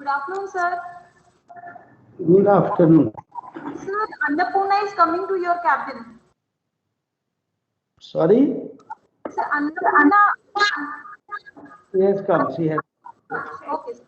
Good afternoon, sir. Good afternoon. Sir, Annapurna is coming to your cabin. Sorry? Sir, Annapurna. She has come. She has. Okay, sir.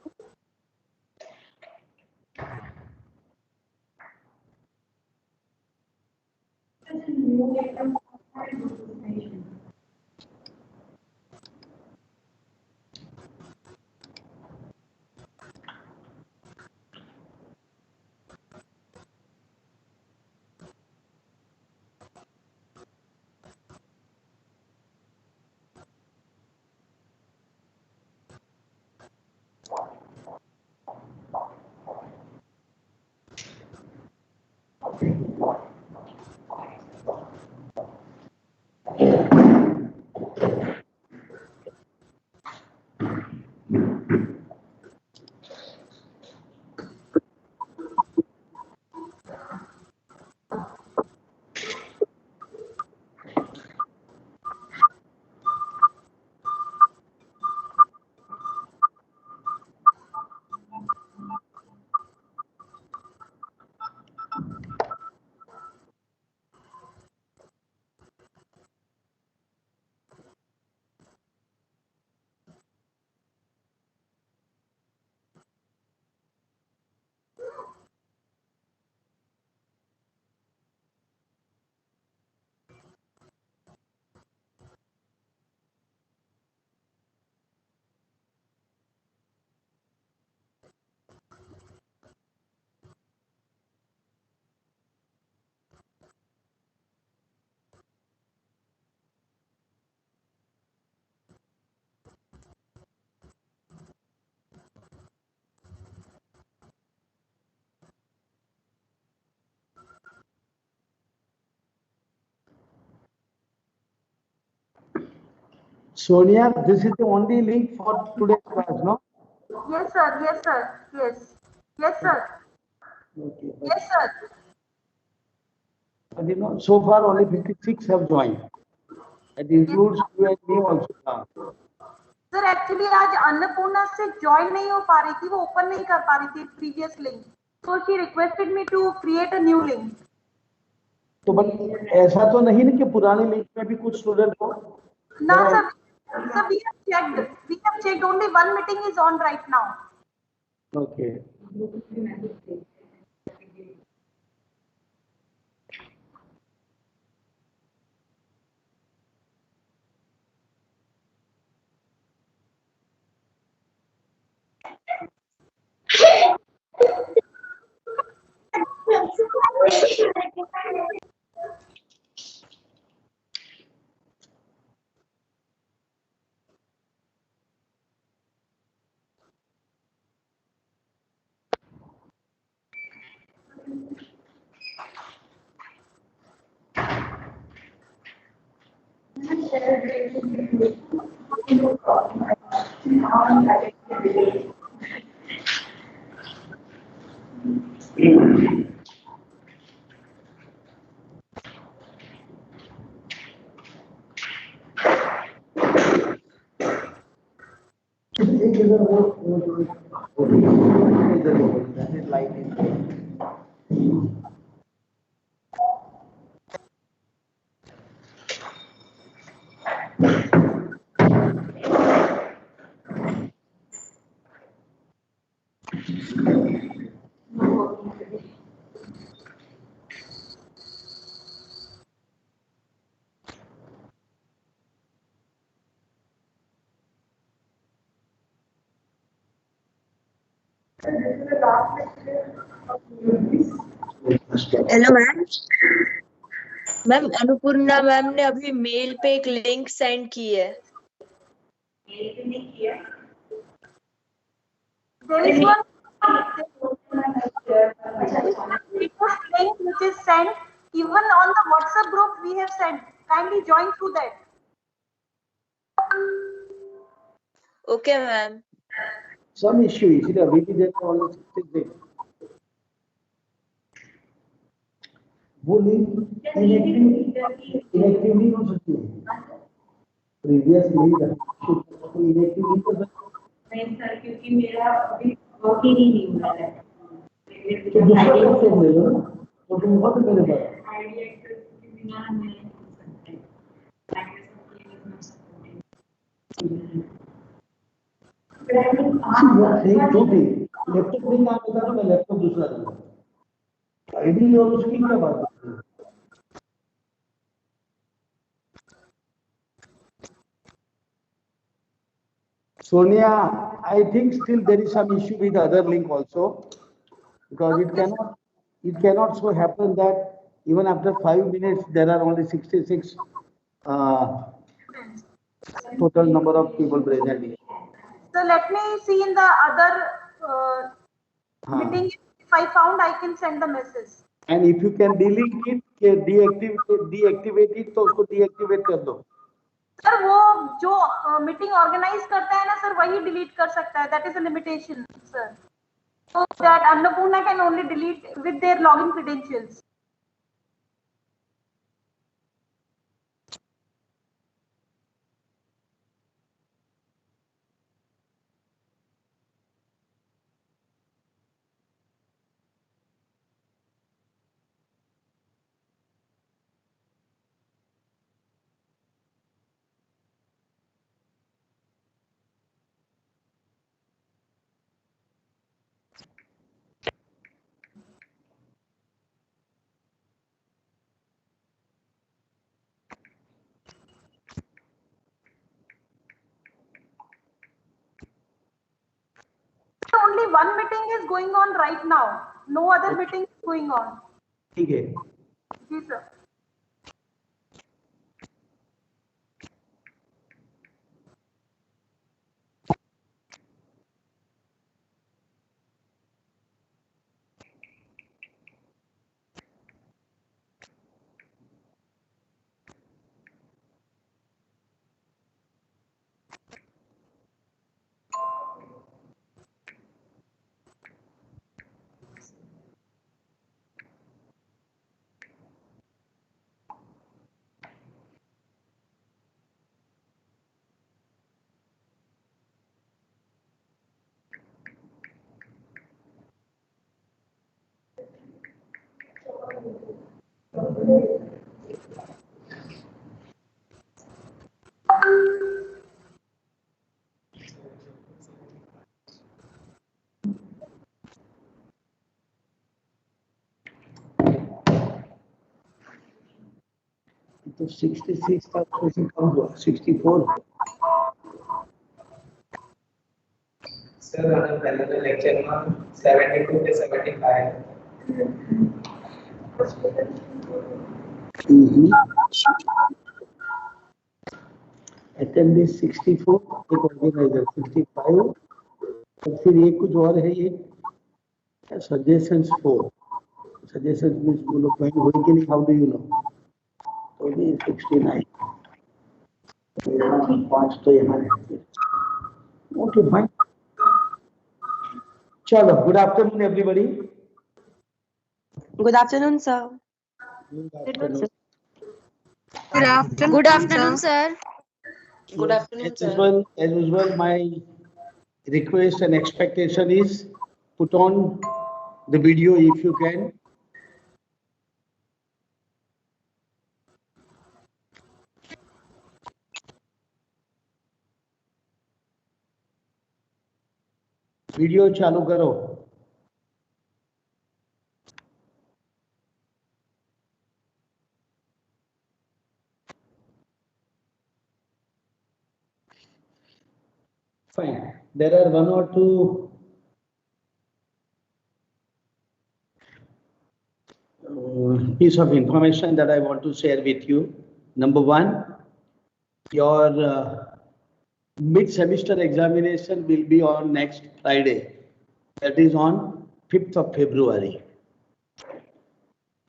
Sonia, this is the only link for today's class, no? Yes, sir. Yes, sir. Yes. Yes, sir. Okay. Yes, sir. But you know, so far only 56 have joined. That includes you and me also now. Sir actually आज अन्नपूर्णा से join नहीं हो पा रही थी, वो open नहीं कर पा रही थी प्रीवियस लिंक, तो she requested me to create a new link. तो बट ऐसा तो नहीं ना कि पुराने लिंक में भी कुछ स्टूडेंट हो ना sir, sir we have checked only one meeting is on right now. Okay. Hello ma'am. Ma'am Annapurna ma'am ने अभी मेल पे एक लिंक सेंड की है. There is one link which is sent even on the WhatsApp group we have sent. Kindly join through that. Okay ma'am. Some issue is अभी भी देखो वाले देख वो लिंक इनएक्टिव नहीं हो सकती है. प्रीवियस लिंक इनएक्टिव नहीं कर सकती. नहीं सर, क्योंकि मेरा अभी लॉग इन ही नहीं हो रहा है। तो दूसरा प्लेटफॉर्म ले लो ना, तो तुम बहुत मेरे पास आईडी एक्सेस के बिना नहीं हो सकता है। Access is not supported. But I think एक दो दिन लैपटॉप नहीं काम होता ना, मैं लैपटॉप दूसरा दूंगा। आईडी और उसकी क्या बात है? Sonia, I think still there is some issue with the other link also, because it cannot so happen that even after 5 minutes there are only 66 total number of people present. So let me see in the other meeting. If I found, I can send the message. And if you can delete it, deactivate it, तो उसको deactivate कर दो। Sir वो जो meeting organise करता है ना sir, वही डिलीट कर सकता है। That is a limitation sir. So that Annapurna can only delete with their login credentials. Only one meeting is going on right now. No other meeting is going on. ठीक है। जी sir. तो 66 का question कम हुआ, 64। Sir मैंने पहले lecture में 72 पे 75 attendance 64, एक ऑर्गेनाइजर 65, और फिर ये कुछ और है, ये सजेशंस 4। सजेशंस मींस वो लोग कहीं हुए कि नहीं, हाउ डू यू नो? तो भी 69, 5 तो यहाँ है। ओके फाइन, चलो। Good afternoon everybody. Good afternoon, sir. Good afternoon. Good afternoon, sir. Good afternoon, As sir. usual, my request and expectation is put on the video if you can. Video चालू करो। Fine. There are one or two piece of information that I want to share with you. Number one, your mid-semester examination will be on next Friday. That is on 5th of February.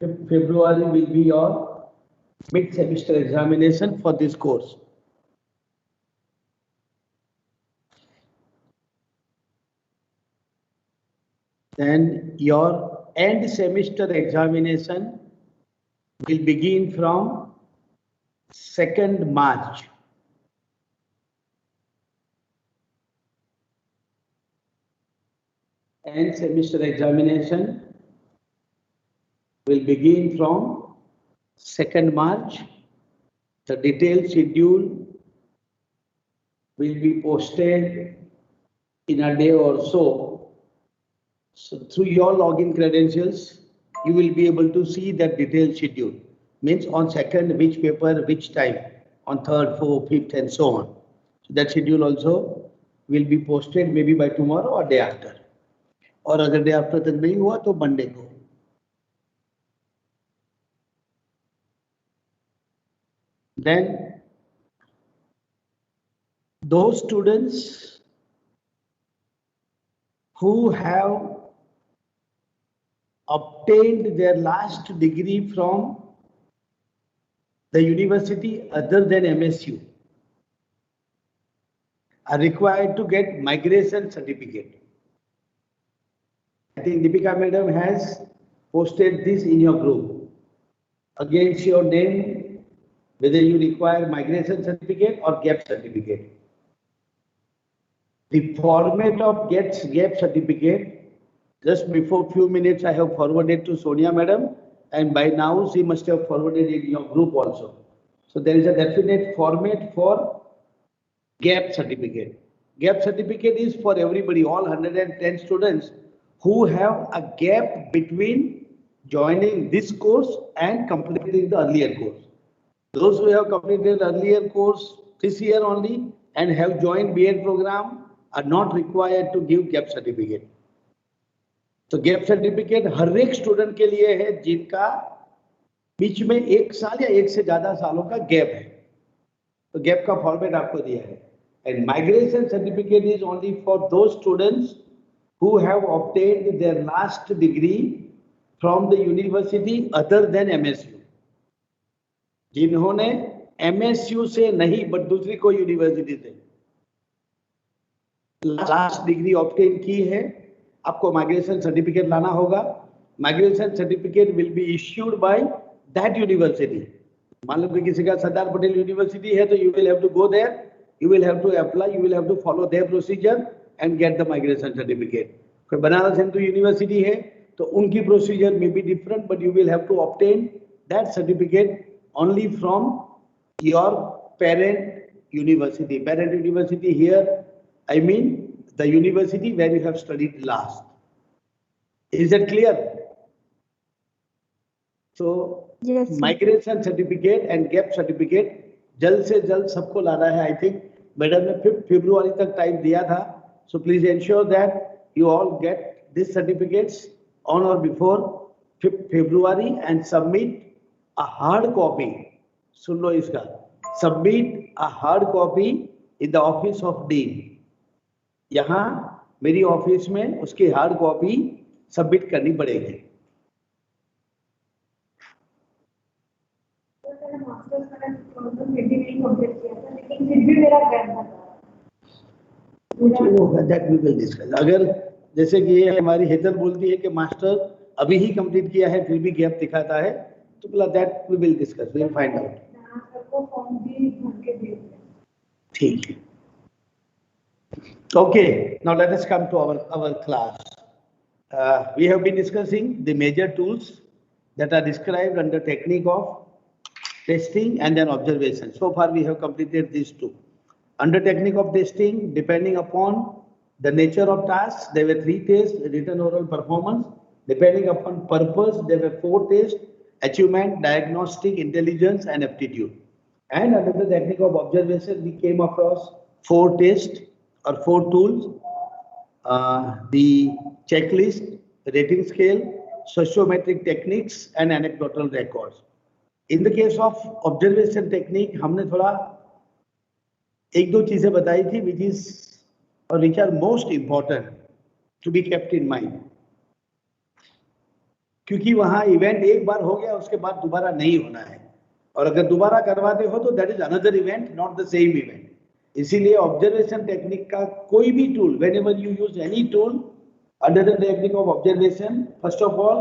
5th February will be your mid-semester examination for this course. Then your end semester examination will begin from 2nd March. and semester examination will begin from 2nd March. The detailed schedule will be posted in a day or so. So through your login credentials, you will be able to see that detailed schedule. Means on 2nd, which paper, which time, on 3rd, 4th, 5th, and so on. So that schedule also will be posted maybe by tomorrow or day after. और अगर day after तक नहीं हुआ तो Monday को. Then those students who have obtained their last degree from the university other than MSU are required to get migration certificate. I think Deepika madam has posted this in your group. Against your name, whether you require migration certificate or gap certificate. The format of gap certificate, just before few minutes I have forwarded to Sonia madam, and by now she must have forwarded it in your group also. So there is a definite format for gap certificate. Gap certificate is for everybody, all 110 students who have a gap between joining this course and completing the earlier course. Those who have completed earlier course this year only and have joined BEd program are not required to give gap certificate. तो gap certificate हर एक student के लिए है जिनका बीच में 1 साल या 1 से ज्यादा सालों का गैप है. तो गैप का फॉर्मेट आपको दिया है. And migration certificate is only for those students who have obtained their last degree from the university other than MSU. जिन्होंने MSU से नहीं बट दूसरी कोई यूनिवर्सिटी से लास्ट डिग्री ऑब्टेन की है, आपको माइग्रेशन सर्टिफिकेट लाना होगा. Migration certificate will be issued by that university. मान लो कि किसी का सरदार पटेल यूनिवर्सिटी है तो you will have to go there, you will have to apply, you will have to follow their procedure and get the migration certificate. कोई Banaras Hindu university है तो उनकी प्रोसीजर में भी different, but you will have to obtain that certificate only from your parent university. Parent university here, I mean the university where you have studied last. Is that clear? So yes, migration certificate and gap certificate जल्द से जल्द सबको लाना है. I think madam ने 5 फरवरी तक time दिया था. So please ensure that you all get these certificates on or before 5th February and submit a hard copy. सुन लो इसका. Submit a hard copy in the office of dean. यहाँ मेरी office में उसकी hard copy submit करनी पड़ेगी. लेकिन फिर भी मेरा गैप था. That we will discuss. अगर जैसे कि ये हमारी हेतल बोलती है कि मास्टर अभी ही कंप्लीट किया है फिर भी गैप दिखाता है, तो बोला that we will discuss, we will find out. ठीक है. Okay, now let us come to our class. We have been discussing the major tools that are described under technique of testing and then observation. So far we have completed these two. Under technique of testing, depending upon the nature of tasks, there were 3 tests: written, oral, performance. Depending upon purpose, there were 4 tests: achievement, diagnostic, intelligence, and aptitude. And under the technique of observation, we came across 4 tests or 4 tools: the checklist, rating scale, sociometric techniques, and anecdotal records. In the case of observation technique, हमने थोड़ा 1-2 चीजें बताई थी which are most important to be kept in mind. क्योंकि वहां event एक बार हो गया उसके बाद दोबारा नहीं होना है, और अगर दोबारा करवाते हो तो that is another event, not the same event. इसीलिए ऑब्जर्वेशन टेक्निक का कोई भी tool, whenever you use any tool under the technique of observation, first of all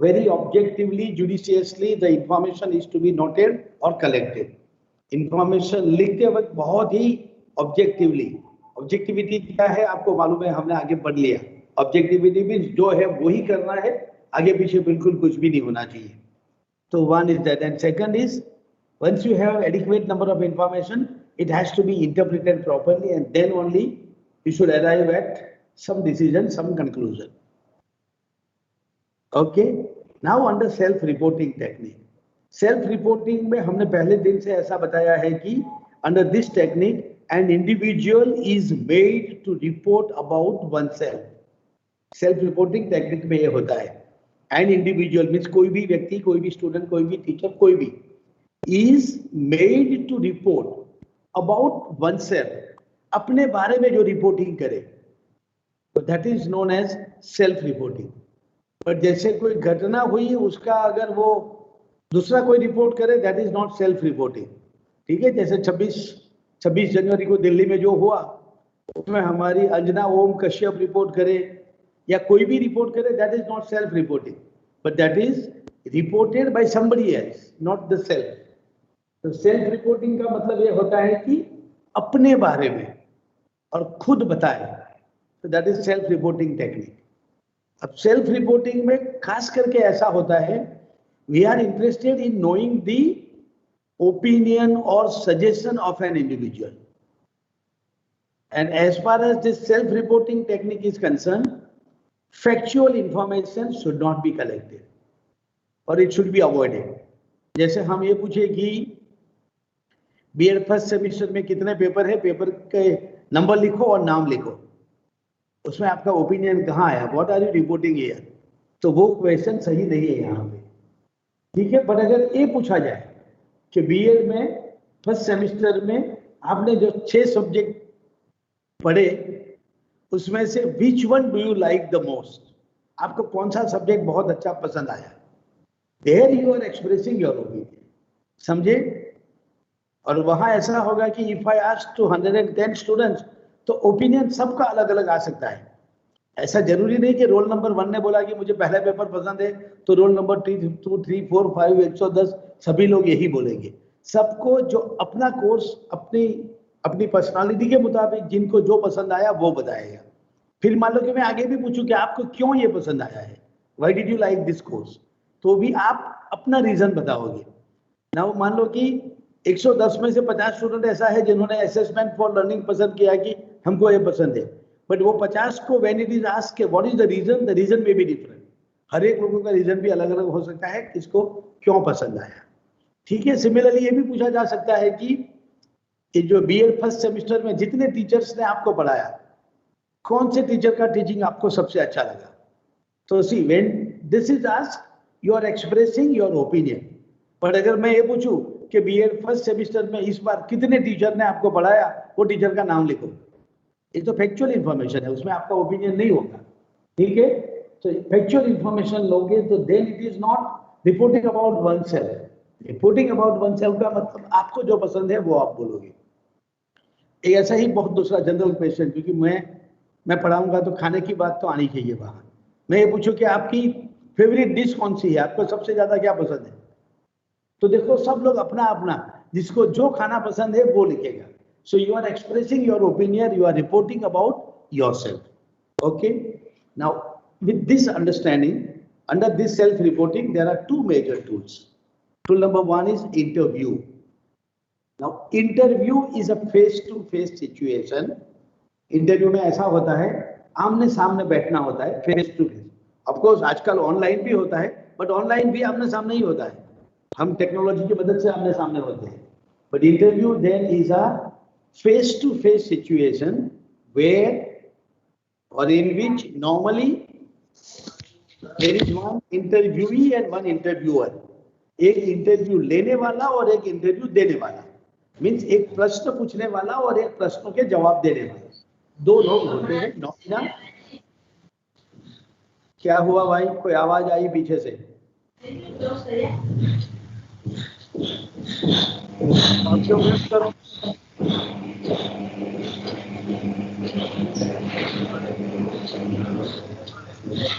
very objectively, judiciously the information is to be noted or collected. Information लिखते वक्त बहुत ही objectively, objectivity क्या है आपको मालूम है, हमने आगे पढ़ लिया. ऑब्जेक्टिविटी मीन्स जो है वही करना है, आगे पीछे बिल्कुल कुछ भी नहीं होना चाहिए. तो one is that, and second is once you have adequate number of information, it has to be interpreted properly, and then only you should arrive at some decision, some conclusion. Okay, now under self-reporting technique. Self-reporting में हमने पहले दिन से ऐसा बताया है कि under this technique an individual is made to report about oneself. Self-reporting technique में ये होता है. An individual means कोई भी व्यक्ति, कोई भी स्टूडेंट, कोई भी टीचर, कोई भी is made to report about oneself. अपने बारे में जो रिपोर्टिंग करे, तो that is known as self-reporting. पर जैसे कोई घटना हुई उसका अगर वो दूसरा कोई रिपोर्ट करे, that is not self-reporting. ठीक है, जैसे 26 जनवरी को दिल्ली में जो हुआ उसमें हमारी अंजना ओम कश्यप रिपोर्ट करे या कोई भी रिपोर्ट करे, that is not self-reporting, but that is reported by somebody else, not the self. तो self-reporting का मतलब ये होता है कि अपने बारे में और खुद बताए, तो that is self-reporting technique. अब self-reporting में खास करके ऐसा होता है, we are interested in knowing the opinion or suggestion of an individual. And as far as this self-reporting technique is concerned, factual information should not be collected or it should be avoided. जैसे हम ये पूछे कि BEd first semester में कितने paper है, paper के number लिखो और नाम लिखो, उसमें आपका ओपिनियन कहाँ आया, what are you reporting here, तो वो क्वेश्चन सही नहीं है यहाँ पे. ठीक है, बट अगर ये पूछा जाए कि बीएड में फर्स्ट सेमेस्टर में आपने जो 6 सब्जेक्ट पढ़े उसमें से which one do you like the most, आपको कौन सा सब्जेक्ट बहुत अच्छा पसंद आया, there you are expressing your opinion. समझे? और वहां ऐसा होगा कि if I ask to 110 students, तो ओपिनियन सबका अलग अलग आ सकता है. ऐसा जरूरी नहीं कि रोल नंबर 1 ने बोला कि मुझे पहला पेपर पसंद है तो रोल नंबर 2, 3, 4, 5, 110 सभी लोग यही बोलेंगे. सबको जो अपना कोर्स अपनी पर्सनालिटी के मुताबिक जिनको जो पसंद आया वो बताएगा. फिर मान लो कि मैं आगे भी पूछूं कि आपको क्यों ये पसंद आया है, why did you like this course, तो भी आप अपना रीजन बताओगे ना. मान लो कि 110 में से 50 स्टूडेंट ऐसा है जिन्होंने असेसमेंट फॉर लर्निंग पसंद किया कि हमको ये पसंद है, बट वो 50 को when it is asked what is the reason may be different. हर एक लोगों का रीजन भी अलग अलग हो सकता है किसको क्यों पसंद आया. ठीक है, सिमिलरली ये भी पूछा जा सकता है कि ये जो बीएड फर्स्ट सेमेस्टर में जितने टीचर्स ने आपको पढ़ाया, कौन से टीचर का टीचिंग आपको सबसे अच्छा लगा. तो see when this is asked you are expressing your opinion. पर अगर मैं ये पूछूं कि बीएड फर्स्ट सेमेस्टर में इस बार कितने टीचर ने आपको पढ़ाया, वो टीचर का नाम लिखो, ये तो फैक्चुअल इंफॉर्मेशन है, उसमें आपका ओपिनियन नहीं होगा. ठीक है, तो फैक्चुअल इंफॉर्मेशन लोगे तो then it is not reporting about oneself. Reporting about oneself का मतलब आपको जो पसंद है वो आप बोलोगे. ऐसा ही बहुत दूसरा जनरल क्वेश्चन, क्योंकि मैं पढ़ाऊंगा तो खाने की बात तो आनी चाहिए बाहर. मैं ये पूछूं कि आपकी फेवरेट डिश कौन सी है, आपको सबसे ज्यादा क्या पसंद है, तो देखो सब लोग अपना अपना जिसको जो खाना पसंद है वो लिखेगा. So you are expressing your opinion, you are reporting about yourself. Okay. Now with this understanding, under this self-reporting, there are 2 major tools. Tool number 1 is interview. Now interview is a face-to-face situation. Interview में ऐसा होता है, आमने सामने बैठना होता है, face to face. Of course आजकल ऑनलाइन भी होता है, बट ऑनलाइन भी आमने सामने ही होता है. हम टेक्नोलॉजी की मदद से आमने सामने होते हैं. But interview then is a face-to-face situation where or in which normally there is one interviewee and one interviewer. एक इंटरव्यू लेने वाला और एक इंटरव्यू देने वाला, मीन्स एक प्रश्न पूछने वाला और एक प्रश्नों के जवाब देने वाला, 2 लोग होते हैं. नॉमिना क्या हुआ भाई, कोई आवाज आई पीछे से? करो.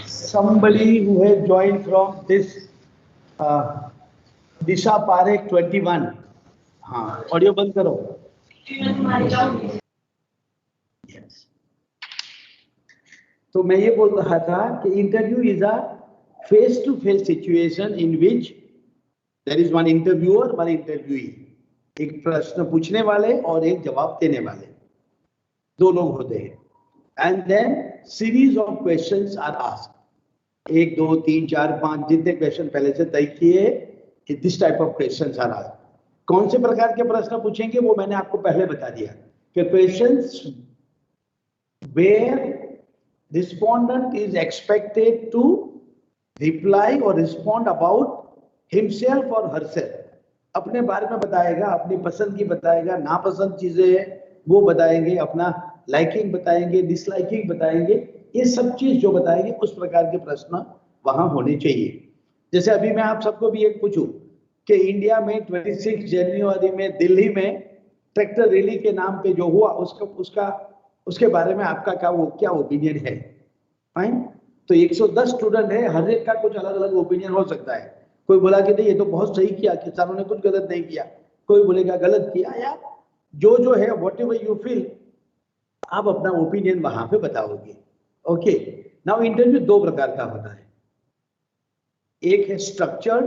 Somebody who has joined from this Disha Parekh 21. हाँ, ऑडियो बंद करो. Yes. तो मैं ये बोल रहा था कि interview is a face to face situation in which there is one interviewer, one interviewee. एक प्रश्न पूछने वाले और एक जवाब देने वाले, दो लोग होते हैं। And then series of questions are asked, 1 2 3 4 5 जितने क्वेश्चन पहले से तय किए, this type of questions are asked. कौन से प्रकार के प्रश्न पूछेंगे वो मैंने आपको पहले बता दिया कि questions where respondent is expected to reply or respond about himself or herself, अपने बारे में बताएगा, अपनी पसंद की बताएगा, नापसंद चीजें वो बताएंगे, अपना लाइकिंग बताएंगे, डिसलाइकिंग बताएंगे, ये सब चीज जो बताएंगे उस प्रकार के प्रश्न वहां होने चाहिए। जैसे अभी मैं आप सबको भी एक पूछूं कि इंडिया में 26 जनवरी में दिल्ली में ट्रैक्टर रैली के नाम पे जो हुआ उसके बारे में आपका क्या ओपिनियन है? फाइन। तो 110 स्टूडेंट है, हर एक का कुछ अलग अलग ओपिनियन हो सकता है। कोई बोला कि नहीं ये तो बहुत सही किया, किसानों ने कुछ गलत नहीं किया, कोई बोलेगा गलत किया, या जो है व्हाट एवर यू फील, आप अपना ओपिनियन वहां पे बताओगे। ओके, नाउ इंटरव्यू दो प्रकार का होता है, एक है स्ट्रक्चर्ड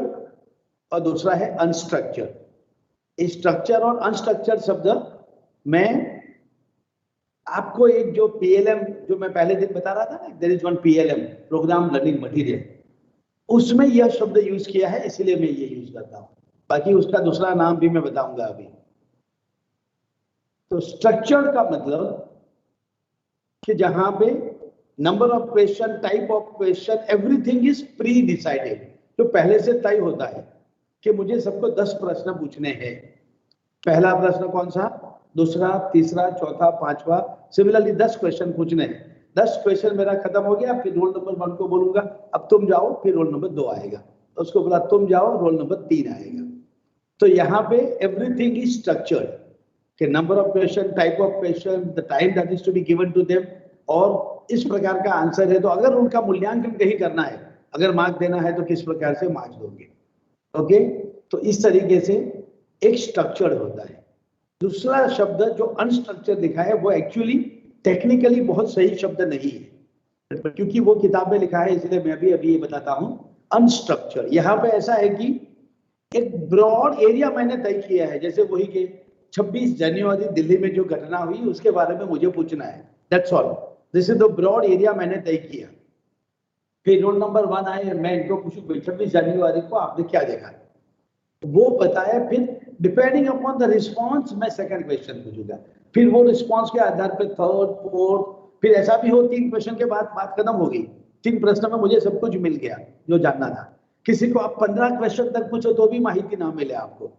और दूसरा है अनस्ट्रक्चर्ड। स्ट्रक्चर और अनस्ट्रक्चर्ड शब्द मैं आपको एक जो PLM जो मैं पहले दिन बता रहा था ना, there is one PLM, programme learning material, उसमें यह शब्द यूज किया है, इसलिए मैं ये यूज करता हूं। बाकी उसका दूसरा नाम भी मैं बताऊंगा अभी। तो स्ट्रक्चर्ड का मतलब कि जहां पे number of question, type of question, everything is pre decided, जो पहले से तय होता है कि मुझे सबको 10 प्रश्न पूछने हैं। पहला प्रश्न कौन सा, दूसरा, तीसरा, चौथा, पांचवा, सिमिलरली 10 क्वेश्चन पूछने हैं। 10 क्वेश्चन मेरा खत्म हो गया, फिर रोल नंबर 1 को बोलूंगा अब तुम जाओ, फिर रोल नंबर 2 आएगा, उसको बोला तुम जाओ, रोल नंबर 3 आएगा। तो यहाँ पे एवरीथिंग इज स्ट्रक्चर्ड कि number of question, type of question, the time that is to be given to them, और इस प्रकार का आंसर है। तो अगर उनका मूल्यांकन कहीं करना है, अगर मार्क देना है तो किस प्रकार से मार्क्स दोगे। ओके, तो इस तरीके से एक स्ट्रक्चर्ड होता है। दूसरा शब्द जो अनस्ट्रक्चर्ड लिखा है वो एक्चुअली टेक्निकली बहुत सही शब्द नहीं है, क्योंकि वो किताब में लिखा है, इसलिए मैं भी अभी ये बताता हूं। अनस्ट्रक्चर्ड यहाँ पे ऐसा है कि एक ब्रॉड एरिया मैंने तय किया है, जैसे वही के 26 जनवरी दिल्ली में जो घटना हुई उसके बारे में मुझे पूछना है, that's all. This is the broad area मैंने तय किया। फिर रोल नंबर 1 आए, मैं इनको पूछूं 26 जनवरी को आपने क्या देखा, वो बताया, फिर डिपेंडिंग अपॉन द रिस्पॉन्स मैं सेकंड क्वेश्चन पूछूंगा, फिर वो रिस्पॉन्स के आधार पे थर्ड, फोर्थ, फिर ऐसा भी हो 3 क्वेश्चन के बाद बात खत्म हो गई, 3 प्रश्न में मुझे सब कुछ मिल गया जो जानना था। किसी को आप 15 क्वेश्चन तक पूछो तो भी माहिती ना मिले आपको।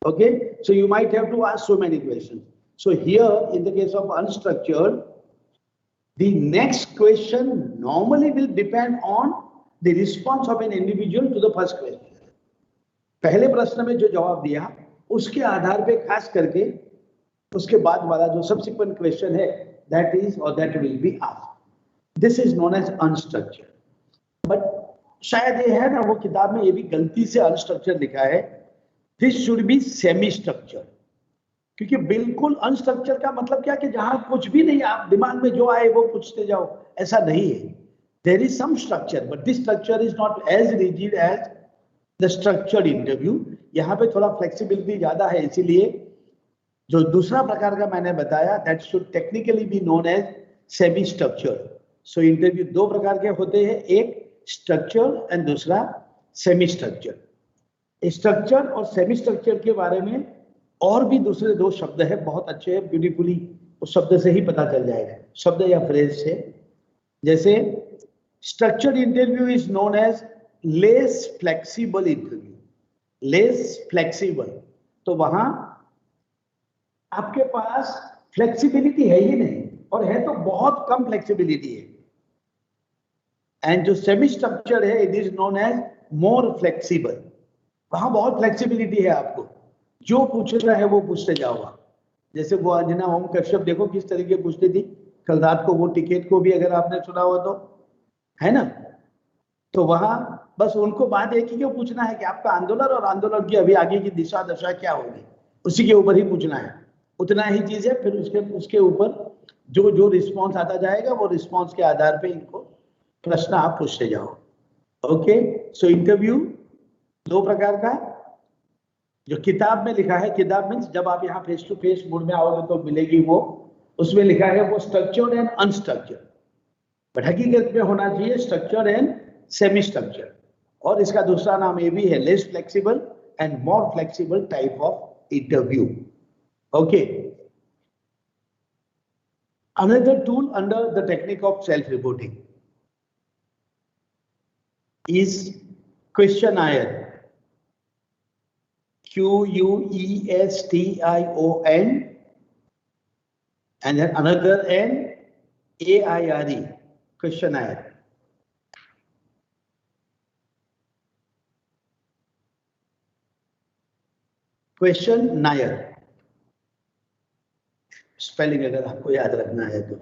Okay, so you might have to ask so many question. So here in the case of unstructured, the next question normally will depend on the response of an individual to the first question. पहले प्रश्न में जो जवाब दिया उसके आधार पे खास करके उसके बाद वाला जो subsequent question है, that is or that will be asked. This is known as unstructured. But शायद ये है ना, वो किताब में ये भी गलती से unstructured लिखा है, this should be semi-structured. क्योंकि बिल्कुल अनस्ट्रक्चर का मतलब क्या कि जहां कुछ भी नहीं, आप दिमाग में जो आए वो पूछते जाओ, ऐसा नहीं है। There is some structure, but this structure is not as rigid as the structured interview. यहाँ पे थोड़ा फ्लेक्सिबिलिटी ज्यादा है, इसीलिए जो दूसरा प्रकार का मैंने बताया, that should technically be known as semi structured. So interview दो प्रकार के होते हैं, एक स्ट्रक्चर्ड एंड दूसरा सेमी स्ट्रक्चर्ड। स्ट्रक्चर्ड और सेमी स्ट्रक्चर्ड के बारे में और भी दूसरे 2 शब्द है, बहुत अच्छे हैं, ब्यूटीफुली उस शब्द से ही पता चल जाएगा, शब्द या फ्रेज से। जैसे structured interview is known as less flexible interview. Less flexible, तो वहां आपके पास फ्लेक्सिबिलिटी है ही नहीं, और है तो बहुत कम फ्लेक्सिबिलिटी है। एंड जो सेमी स्ट्रक्चर्ड है, it is known as more flexible. वहां बहुत फ्लेक्सिबिलिटी है, आपको जो पूछना है वो पूछते जाओ। जैसे वो अंजना ओम कश्यप देखो किस तरीके पूछती थी कल रात को, वो टिकट को भी अगर आपने सुना हो तो, है ना। तो वहां बस उनको बात एक ही क्यों पूछना है कि आपका आंदोलन और आंदोलन की अभी आगे की दिशा दशा क्या होगी, उसी के ऊपर ही पूछना है, उतना ही चीज है। फिर उसके ऊपर जो जो रिस्पॉन्स आता जाएगा वो रिस्पॉन्स के आधार पे इनको प्रश्न आप पूछते जाओ। ओके, सो इंटरव्यू दो प्रकार का, जो किताब में लिखा है, किताब मीन्स जब आप यहाँ फेस टू फेस मोड में आओगे तो मिलेगी वो, उसमें लिखा है वो स्ट्रक्चर्ड एंड अनस्ट्रक्चर्ड, बट हकीकत में होना चाहिए स्ट्रक्चर्ड एंड सेमी स्ट्रक्चर्ड। और इसका दूसरा नाम ये भी है, less flexible and more flexible type of interview. Okay, another tool under the technique of self-reporting is questionnaire. Question, and then another N, AIRE, questionnaire. Questionnaire. Spelling अगर आपको याद रखना है तो।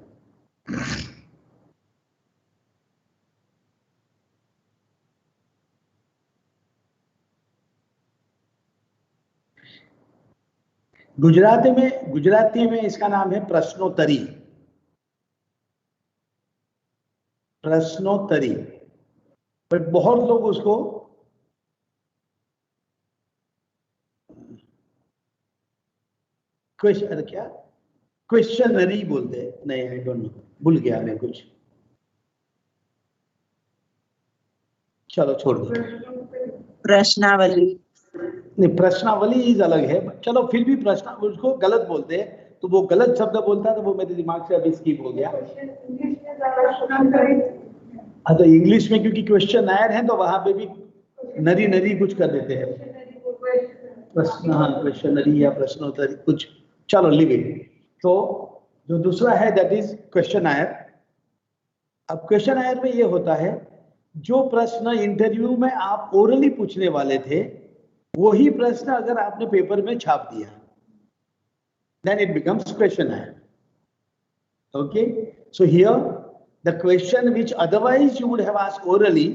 गुजराती में इसका नाम है प्रश्नोत्तरी। प्रश्नोत्तरी, बट बहुत लोग उसको क्वेश्चनरी बोलते हैं। नहीं, आई डोंट नो, भूल गया मैं कुछ, चलो छोड़ दो। प्रश्नावली, नहीं, प्रश्नावली इज अलग है, चलो फिर भी प्रश्न उसको गलत बोलते हैं, तो वो गलत शब्द बोलता है तो वो मेरे दिमाग से अभी स्किप हो गया। हाँ, तो इंग्लिश में क्योंकि क्वेश्चन आयर है तो वहां पे भी नरी नरी कुछ कर देते हैं, प्रश्न, हाँ क्वेश्चनरी या प्रश्नोत्तरी कुछ, चलो लिव इट। तो जो दूसरा है दैट इज क्वेश्चन आयर। अब क्वेश्चन आयर में ये होता है, जो प्रश्न इंटरव्यू में आप ओरली पूछने वाले थे वही प्रश्न अगर आपने पेपर में छाप दिया, then it becomes questionnaire. Okay, so here the question which otherwise you would have asked orally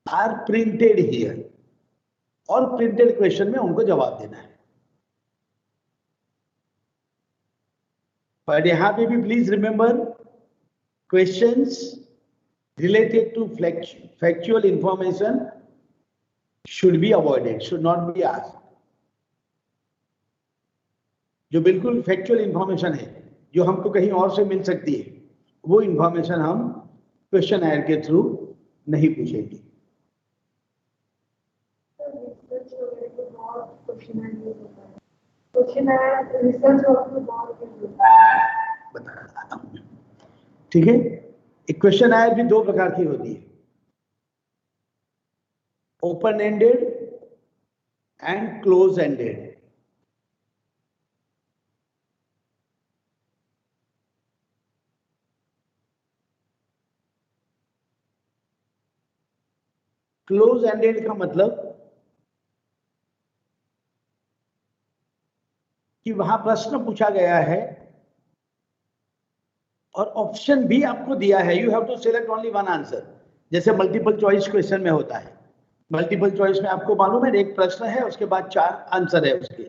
are printed here, और printed question में उनको जवाब देना है। पर यहाँ पे भी please remember, questions related to factual information should be avoided, should not be asked. जो बिल्कुल फैक्चुअल इंफॉर्मेशन है, जो हमको कहीं और से मिल सकती है, वो इंफॉर्मेशन हम क्वेश्चन आयर के थ्रू नहीं पूछेंगे। बताता हूँ, ठीक है। एक क्वेश्चन आयर भी दो प्रकार की होती है, open ended and close ended. Close ended का मतलब कि वहां प्रश्न पूछा गया है और ऑप्शन भी आपको दिया है, you have to select only one answer, जैसे मल्टीपल चॉइस क्वेश्चन में होता है। मल्टीपल चॉइस में आपको मालूम है एक प्रश्न है, उसके बाद 4 आंसर है, उसके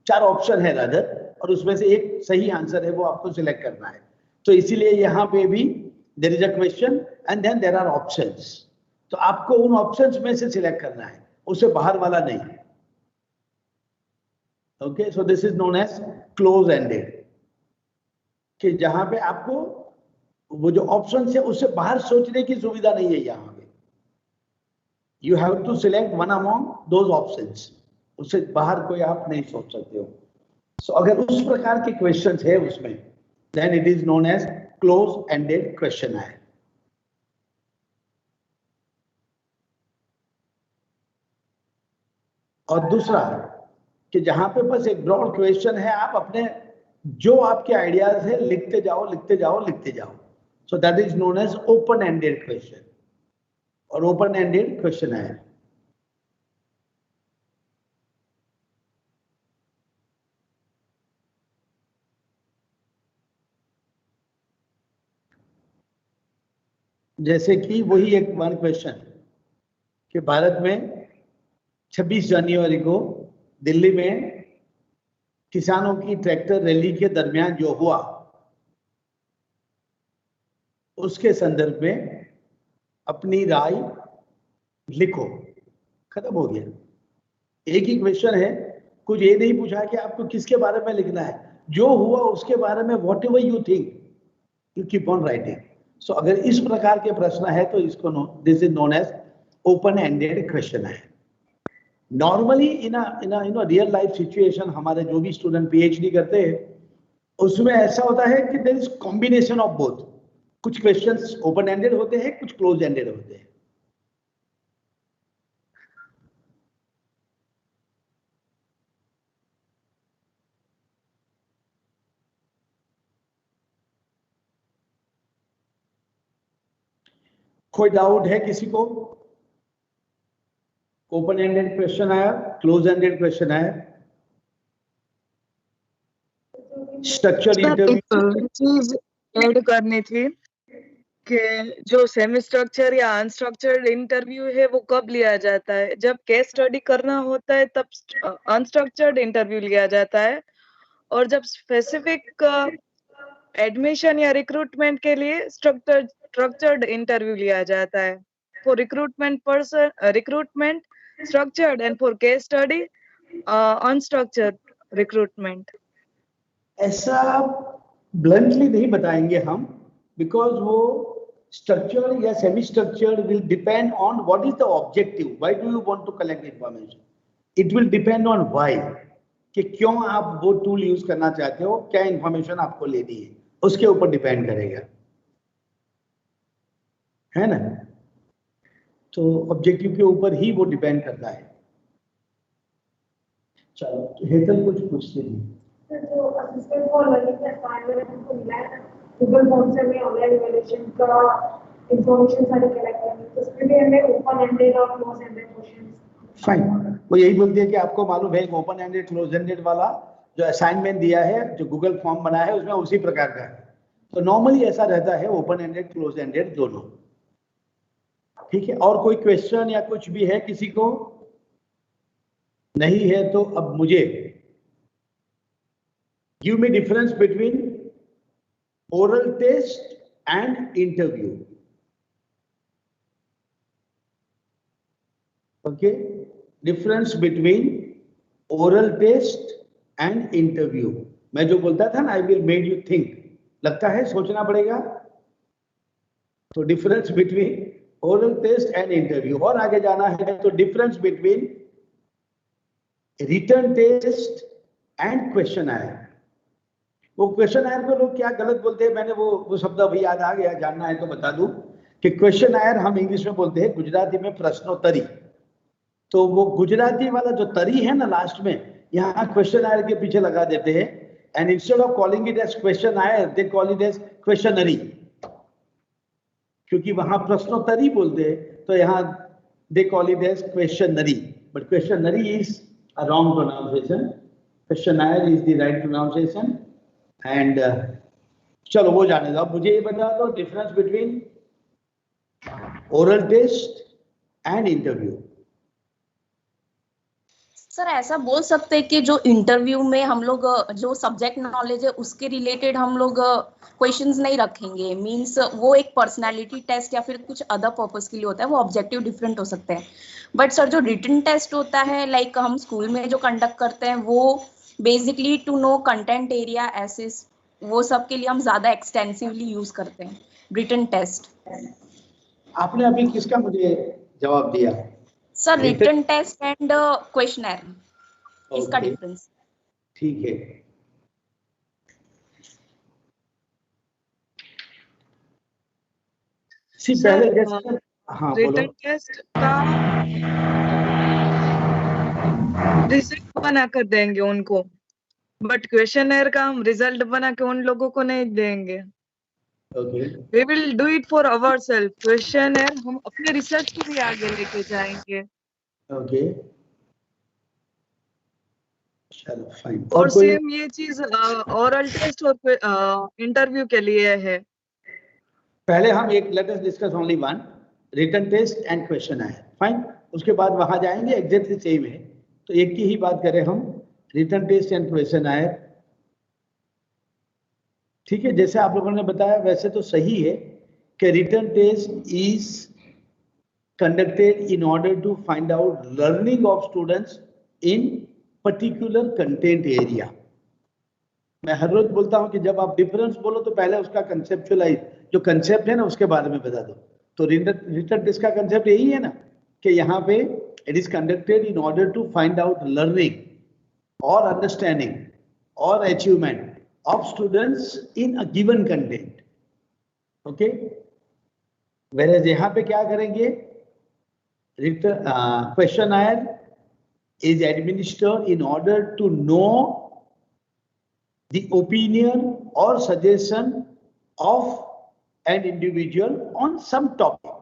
4 ऑप्शन है रादर, और उसमें से एक सही आंसर है, वो आपको सिलेक्ट करना है। तो इसीलिए यहाँ पे भी there is a question and then there are options, तो आपको उन ऑप्शंस में से सिलेक्ट करना है, उससे बाहर वाला नहीं। Okay, so this is known as close ended, कि जहां पे आपको वो जो ऑप्शन है उससे बाहर सोचने की सुविधा नहीं है। यहाँ पे you have to select one among those options, उससे बाहर कोई आप नहीं सोच सकते हो। सो अगर उस प्रकार के क्वेश्चंस है उसमें, then it is known as close ended question है। और दूसरा कि जहां पे बस एक ब्रॉड क्वेश्चन है, आप अपने जो आपके आइडियाज है लिखते जाओ लिखते जाओ लिखते जाओ, so that is known as open ended question और ओपन एंडेड क्वेश्चन है। जैसे कि वही एक वन क्वेश्चन कि भारत में 26 जनवरी को दिल्ली में किसानों की ट्रैक्टर रैली के दरमियान जो हुआ, उसके संदर्भ में अपनी राय लिखो, खत्म हो गया। एक ही क्वेश्चन है, कुछ ये नहीं पूछा कि आपको किसके बारे में लिखना है, जो हुआ उसके बारे में whatever you think you keep on writing. So अगर इस प्रकार के प्रश्न है तो इसको this is known as open ended question है। Normally in real life situation हमारे जो भी स्टूडेंट पीएचडी करते हैं उसमें ऐसा होता है कि there is combination of both. कुछ क्वेश्चंस ओपन एंडेड होते हैं, कुछ क्लोज एंडेड होते हैं। कोई डाउट है किसी को? ओपन एंडेड क्वेश्चन आया, क्लोज एंडेड क्वेश्चन आया, स्ट्रक्चर्ड इंटरव्यू। चीज ऐड करनी थी कि जो सेमी स्ट्रक्चर या अनस्ट्रक्चर्ड इंटरव्यू है वो कब लिया जाता है? जब केस स्टडी करना होता है तब अनस्ट्रक्चर्ड इंटरव्यू लिया जाता है, और जब स्पेसिफिक एडमिशन या रिक्रूटमेंट के लिए स्ट्रक्चर्ड इंटरव्यू लिया जाता है। For recruitment structured and for case study unstructured recruitment. ऐसा ब्लंटली नहीं बताएंगे हम, बिकॉज वो स्ट्रक्चर्ड या semi structured will depend on what is the objective, why do you want to collect information. It will depend on why, कि क्यों आप वो टूल यूज करना चाहते हो, क्या इंफॉर्मेशन आपको लेनी है, उसके ऊपर डिपेंड करेगा, है ना। तो ऑब्जेक्टिव के ऊपर ही वो डिपेंड करता है। चलो हेतल कुछ पूछते हैं। जो असिस्टेंट फॉर लर्निंग का असाइनमेंट हमको मिला है, गूगल फॉर्म से हमें ऑनलाइन इवैल्यूएशन का इंफॉर्मेशन सारी कलेक्ट करनी है, तो उसमें भी हमें ओपन एंडेड और क्लोज एंडेड क्वेश्चंस। फाइन, वो यही बोलती है कि आपको मालूम है ओपन एंडेड क्लोज एंडेड वाला जो असाइनमेंट दिया है, जो गूगल फॉर्म बनाया है, उसमें उसी प्रकार का है। तो नॉर्मली ऐसा रहता है ओपन एंडेड क्लोज एंडेड दोनों, ठीक है। और कोई क्वेश्चन या कुछ भी है किसी को? नहीं है तो अब मुझे give me difference between oral test and interview. Okay, difference between oral test and interview. मैं जो बोलता था ना, I will made you think, लगता है सोचना पड़ेगा। तो difference between oral test and interview. और आगे जाना है तो difference between written test and questionnaire. वो क्वेश्चन आयर को लोग क्या गलत बोलते हैं, मैंने वो शब्द अभी याद आ गया, जानना है तो बता दूं कि क्वेश्चन आयर हम इंग्लिश में बोलते हैं, गुजराती में प्रश्नोत्तरी। तो वो गुजराती वाला जो तरी है ना लास्ट में, यहाँ क्वेश्चन आयर के पीछे लगा देते हैं, and instead of calling it as questionnaire they call it as questionary, क्योंकि वहां प्रश्नोत्तरी बोलते हैं, तो यहाँ they call it as questionary, but questionary is a wrong pronunciation, questionnaire is the right pronunciation। and चलो वो जाने दो। मुझे ये बता दो difference between oral test and interview. Sir ऐसा बोल सकते हैं कि जो इंटरव्यू में हम लोग जो सब्जेक्ट नॉलेज है उसके रिलेटेड हम लोग क्वेश्चंस नहीं रखेंगे, मींस वो एक पर्सनालिटी टेस्ट या फिर कुछ अदर पर्पस के लिए होता है, वो ऑब्जेक्टिव डिफरेंट हो सकते हैं। बट सर जो रिटन टेस्ट होता है, लाइक हम स्कूल में जो कंडक्ट करते हैं, वो basically to know content area assess, वो सब के लिए हम ज्यादा एक्सटेंसिवली यूज करते हैं रिटन टेस्ट। आपने अभी किसका मुझे जवाब दिया? Sir written test and questionnaire, इसका डिफरेंस। ठीक है, पहले जैसे हाँ रिटन टेस्ट का रिजल्ट बना कर देंगे उनको, बट क्वेश्चनर का हम रिजल्ट बना के उन लोगों को नहीं देंगे। We will do it for ourselves। Questionnaire हम अपने रिसर्च के लिए आगे लेके जाएंगे। ओके, चलो फाइन। और सेम ये चीज ओरल टेस्ट और इंटरव्यू के लिए है। पहले हम एक let us discuss only one, written test and questionnaire, fine. उसके बाद वहां जाएंगे, एग्जैक्टली सेम है, तो एक की ही बात करें हम, रिटन टेस्ट एंड क्वेश्चन आयर। ठीक है, जैसे आप लोगों ने बताया वैसे तो सही है कि written test is conducted in order to find out learning of students in particular content area. मैं हर रोज बोलता हूं कि जब आप डिफरेंस बोलो तो पहले उसका कंसेप्चुअलाइज, जो कंसेप्ट है ना उसके बारे में बता दो. तो रिटन टेस्ट का कंसेप्ट यही है ना कि यहाँ पे it is conducted in order to find out learning और अंडरस्टैंडिंग और achievement of students in a given content. Okay, where यहाँ पे क्या करेंगे, questionnaire is administered in order to know the opinion or suggestion of an individual on some topic,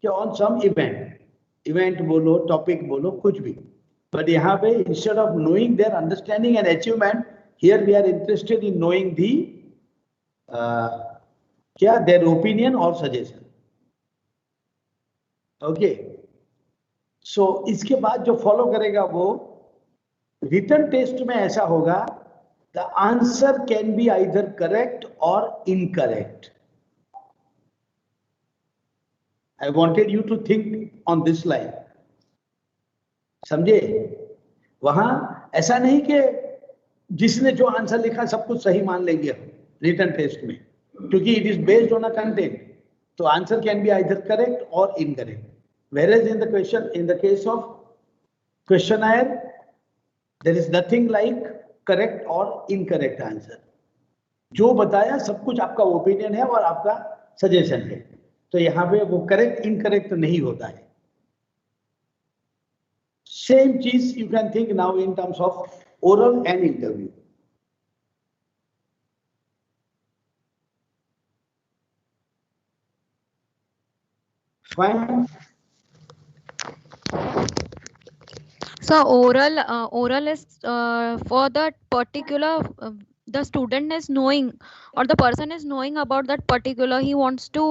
या on some event बोलो, topic बोलो, कुछ भी. But यहाँ पे instead of knowing their understanding and achievement, here we are interested in knowing the क्या their opinion or suggestion. Okay. So इसके बाद जो फॉलो करेगा वो रिटन टेस्ट में ऐसा होगा, the answer can be either correct or incorrect. I wanted you to think on this line. समझे? वहां ऐसा नहीं कि जिसने जो आंसर लिखा सब कुछ सही मान लेंगे रिटन टेस्ट में, क्योंकि it is based on a content. तो answer can be either correct or incorrect. Whereas in the case of questionnaire, there is nothing like correct or incorrect answer. जो बताया सब कुछ आपका ओपिनियन है और आपका सजेशन है. तो यहाँ पे वो करेक्ट इनकरेक्ट नहीं होता है. सेम चीज you can think now in terms of oral and interview. Fine. So oral is for the particular the student is knowing or the person is knowing about that particular, he wants to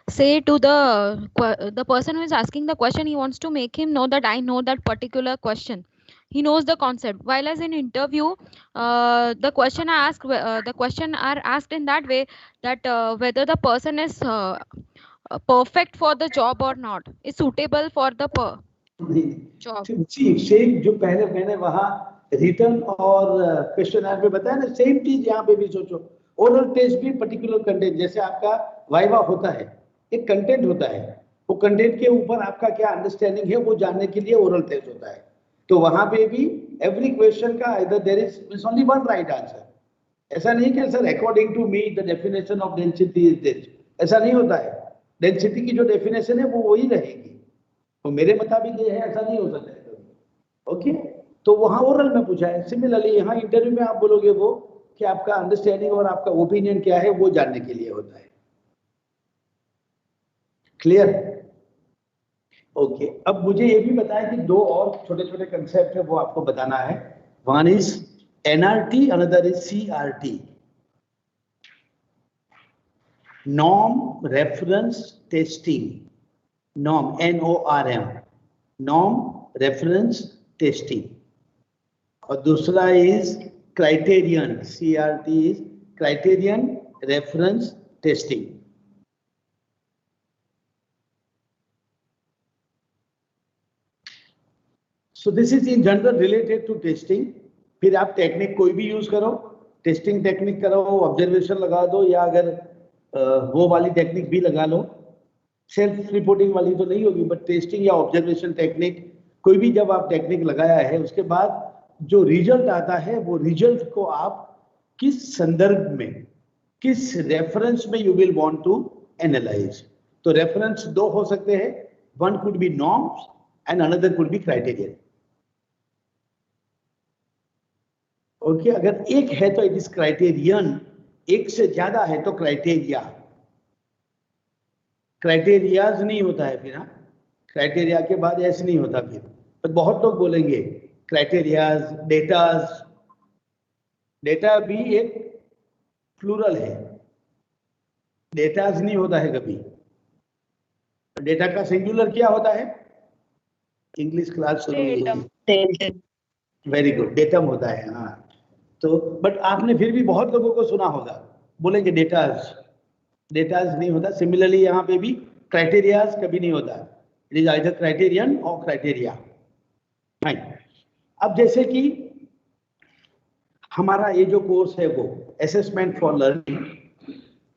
say to the person who is asking the question, he wants to make him know that I know that particular question. He knows the concept. While as in interview, the question are asked in that way that whether the person is perfect for the job or not, is suitable for the job. Same जो पहले मैंने वहां return और questionnaire में बताया ना, same चीज यहाँ पे भी सोचो. ओरल टेस्ट भी पर्टिकुलर कंटेंट, जैसे आपका वाइवा होता है, एक कंटेंट होता है, वो कंटेंट के ऊपर आपका क्या अंडरस्टैंडिंग है वो जानने के लिए ओरल टेस्ट होता है. तो वहां पे भी एवरी क्वेश्चन का either there is only one right answer. ऐसा नहीं कि sir according to me the definition of density is this, ऐसा नहीं होता है. डेंसिटी की जो डेफिनेशन है वो वही रहेगी, तो मेरे मुताबिक ये है, ऐसा नहीं हो सकता है. ओके, तो वहां ओरल में पूछा है. सिमिलरली यहाँ इंटरव्यू में आप बोलोगे वो कि आपका अंडरस्टैंडिंग और आपका ओपिनियन क्या है वो जानने के लिए होता है. क्लियर? ओके, अब मुझे ये भी बताया कि दो और छोटे छोटे कंसेप्ट है वो आपको बताना है. One is NRT, another is CRT. Norm reference testing. Norm NORM, norm reference testing. और दूसरा is criterion, CRT is criterion reference testing. So this is in general related to testing. फिर आप टेक्निक कोई भी यूज करो, testing technique करो, observation लगा दो, या अगर वो वाली टेक्निक भी लगा लो, सेल्फ रिपोर्टिंग वाली तो नहीं होगी, बट टेस्टिंग या ऑब्जर्वेशन टेक्निक कोई भी जब आप टेक्निक लगाया है, उसके बाद जो रिजल्ट आता है वो रिजल्ट को आप किस संदर्भ में, किस रेफरेंस में you will want to analyse. तो रेफरेंस दो हो सकते हैं, one could be norms and another could be criterion. Okay, अगर एक है तो इट इज क्राइटेरियन, एक से ज्यादा है तो क्राइटेरिया. क्राइटेरियाज नहीं होता है फिर. हाँ, क्राइटेरिया के बाद ऐसे नहीं होता फिर. तो बहुत लोग बोलेंगे क्राइटेरियाज, डेटाज. डेटा भी एक प्लूरल है, डेटाज नहीं होता है कभी. डेटा का सिंगुलर क्या होता है? इंग्लिश क्लास शुरू हुई. वेरी गुड, डेटम होता है. हाँ, तो बट आपने फिर भी बहुत लोगों को सुना होगा बोलेंगे डेटाज. डेटाज नहीं होता। सिमिलरली यहाँ पे भी क्राइटेरियाज कभी नहीं होता, इट इज आइदर क्राइटेरियन और क्राइटेरिया। फाइन। अब जैसे कि हमारा ये जो कोर्स है वो असेसमेंट फॉर लर्निंग,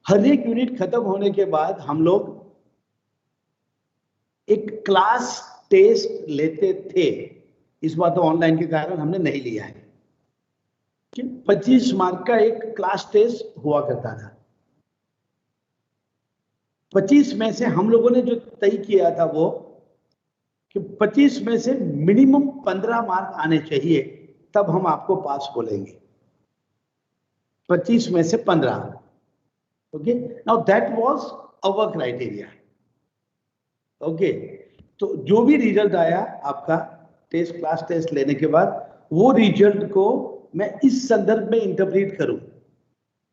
हर एक यूनिट खत्म होने के बाद हम लोग एक क्लास टेस्ट लेते थे। इस बार तो ऑनलाइन के कारण हमने नहीं लिया है कि 25 मार्क का एक क्लास टेस्ट हुआ करता था। 25 में से हम लोगों ने जो तय किया था वो कि 25 में से मिनिमम 15 मार्क आने चाहिए, तब हम आपको पास बोलेंगे। 25 में से 15। Okay, now that was our criteria. Okay, तो जो भी रिजल्ट आया आपका टेस्ट, क्लास टेस्ट लेने के बाद, वो रिजल्ट को मैं इस संदर्भ में इंटरप्रेट करूं।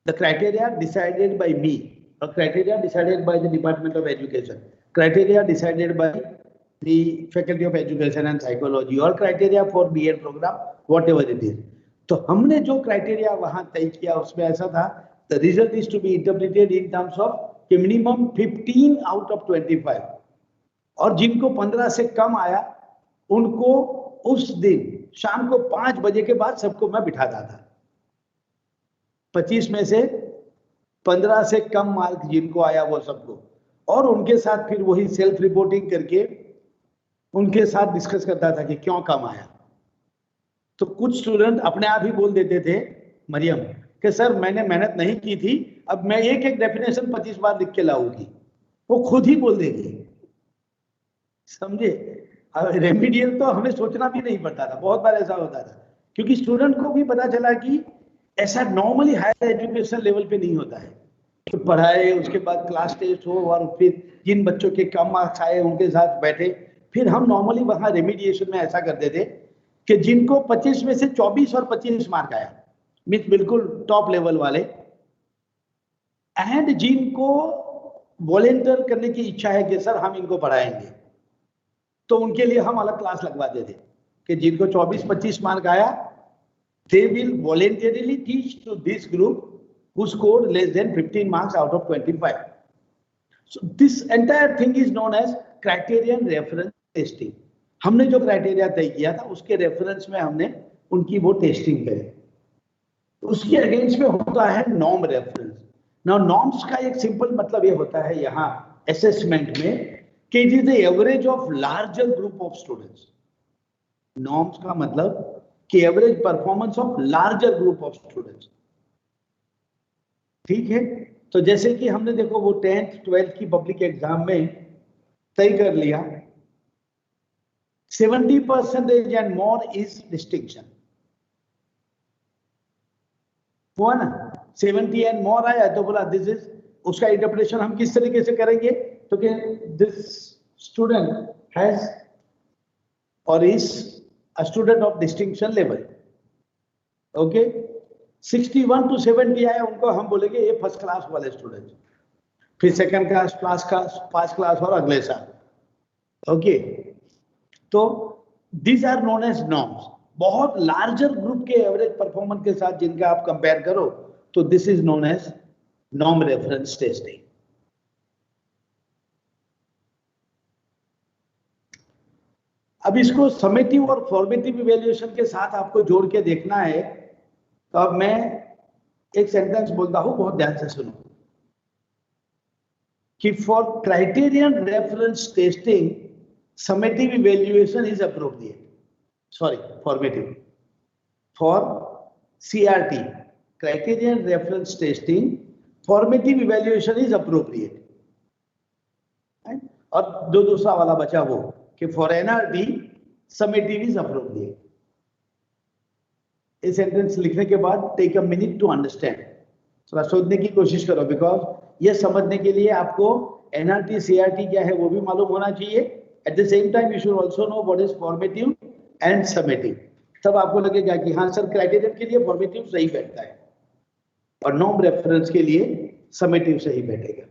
The criteria decided by me, or criteria decided by the Department of Education, criteria decided by the Faculty of Education and Psychology, or criteria for B.Ed program, whatever it is. तो हमने जो criteria वहां तय किया उसमें ऐसा था, the result is to be interpreted in terms of कि minimum 15 out of 25, और जिनको 15 से कम आया उनको उस दिन शाम को 5 बजे के बाद सबको मैं बिठाता था। 25 में से 15 से कम मार्क जिनको आया वो सबको, और उनके साथ फिर वही सेल्फ रिपोर्टिंग करके उनके साथ डिस्कस करता था कि क्यों कम आया। तो कुछ स्टूडेंट अपने आप ही बोल देते थे, मरियम, कि सर मैंने मेहनत नहीं की थी, अब मैं एक एक डेफिनेशन 25 बार लिख के लाऊंगी। वो खुद ही बोल देगी, समझे। रेमिडियल तो हमें सोचना भी नहीं पड़ता था, बहुत बार ऐसा होता था, क्योंकि स्टूडेंट को भी पता चला कि ऐसा नॉर्मली हायर एजुकेशन लेवल पे नहीं होता है। तो पढ़ाए, उसके बाद क्लास टेस्ट हो, और फिर जिन बच्चों के कम मार्क्स आए उनके साथ बैठे। फिर हम नॉर्मली वहां रेमिडिएशन में ऐसा करते थे कि जिनको 25 में से 24 और 25 मार्क आया, मीन्स बिल्कुल टॉप लेवल वाले, एंड जिनको वॉलेंटियर करने की इच्छा है कि सर हम इनको पढ़ाएंगे, तो उनके लिए हम अलग क्लास लगवाते थे कि जिनको 24-25 मार्क आया, they will voluntarily teach to this group who scored less than 15 marks out of 25. So this entire thing is known as criterion reference testing. हमने जो क्राइटेरिया तय किया था उसके रेफरेंस में हमने उनकी वो टेस्टिंग करी। उसके अगेंस्ट में होता है नॉर्म रेफरेंस। नाउ नॉर्म्स का एक सिंपल मतलब ये होता है यहाँ असेसमेंट में कि it is the average of larger group of students. Norms का मतलब कि average performance of larger group of students. ठीक है, तो जैसे कि हमने देखो वो 10th 12th की पब्लिक एग्जाम में तय कर लिया 70% एंड मोर इज डिस्टिंक्शन, हुआ ना। 70 एंड मोर आया तो बोला दिस इज, उसका इंटरप्रिटेशन हम किस तरीके से करेंगे, तो कि दिस स्टूडेंट हैज और is a student of distinction level. Okay, 61 to 70 आया, उनको हम बोलेंगे ये फर्स्ट क्लास वाले स्टूडेंट, फिर सेकंड क्लास, फर्स्ट क्लास और अगले साल। ओके, तो these are known as norms. बहुत लार्जर ग्रुप के एवरेज परफॉर्मेंस के साथ जिनका आप कंपेयर करो, तो this is known as norm reference testing. अब इसको समेटिव और फॉर्मेटिव इवैल्यूएशन के साथ आपको जोड़ के देखना है। तो अब मैं एक सेंटेंस बोलता हूं, बहुत ध्यान से सुनो, कि for criterion reference testing summative evaluation is appropriate, sorry formative, for CRT criterion reference testing formative evaluation is appropriate. और जो दूसरा वाला बचा वो कि for NRT summative is appropriate. ये सेंटेंस लिखने के बाद take a minute to understand, थोड़ा सोचने की कोशिश करो, बिकॉज ये समझने के लिए आपको NRT CRT क्या है वो भी मालूम होना चाहिए। At the same time you should also know what is formative and summative. तब आपको लगेगा कि हाँ सर, क्राइटेरियन के लिए फॉर्मेटिव सही बैठता है और नॉर्म रेफरेंस के लिए समेटिव सही बैठेगा।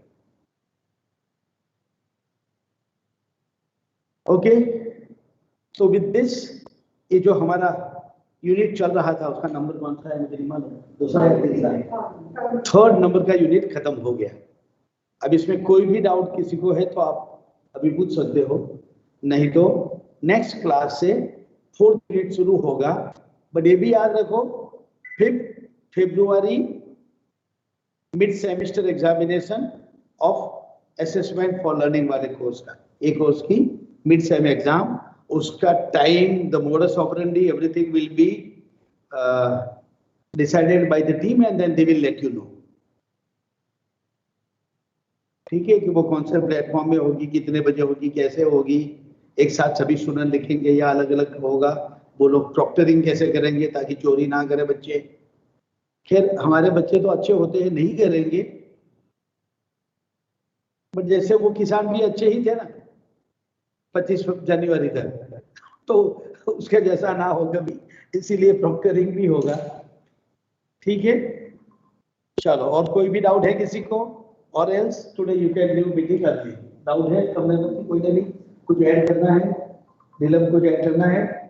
ओके, सो विद दिस, ये जो हमारा यूनिट चल रहा था उसका नंबर कौन सा है मुझे नहीं मालूम, दूसरा या तीसरा, 3rd नंबर का यूनिट खत्म हो गया। अब इसमें कोई भी डाउट किसी को है तो आप अभी पूछ सकते हो, नहीं तो नेक्स्ट क्लास से 4th पीरियड शुरू होगा। बट ये भी याद रखो 5 फरवरी mid semester examination of assessment for learning वाले कोर्स का, एक कोर्स की मिड सेम एग्जाम, उसका time, the modus operandi, everything will be decided by the team and then they will let you know. ठीक है, कि वो कौन से प्लेटफॉर्म में होगी, कितने बजे होगी, कैसे होगी, एक साथ सभी स्टूडेंट लिखेंगे या अलग अलग होगा, वो लोग प्रॉक्टरिंग कैसे करेंगे ताकि चोरी ना करे बच्चे। खैर हमारे बच्चे तो अच्छे होते हैं, नहीं करेंगे, बट जैसे वो किसान भी अच्छे ही थे ना 25 जनवरी तक, तो उसके जैसा ना हो कभी, इसीलिए प्रॉक्टरिंग भी होगा। ठीक है, चलो, और कोई भी डाउट है किसी को? और else today you can leave meeting early. Doubt है कमरे में कोई नहीं? कुछ ऐड करना है? नीलम कुछ ऐड करना है?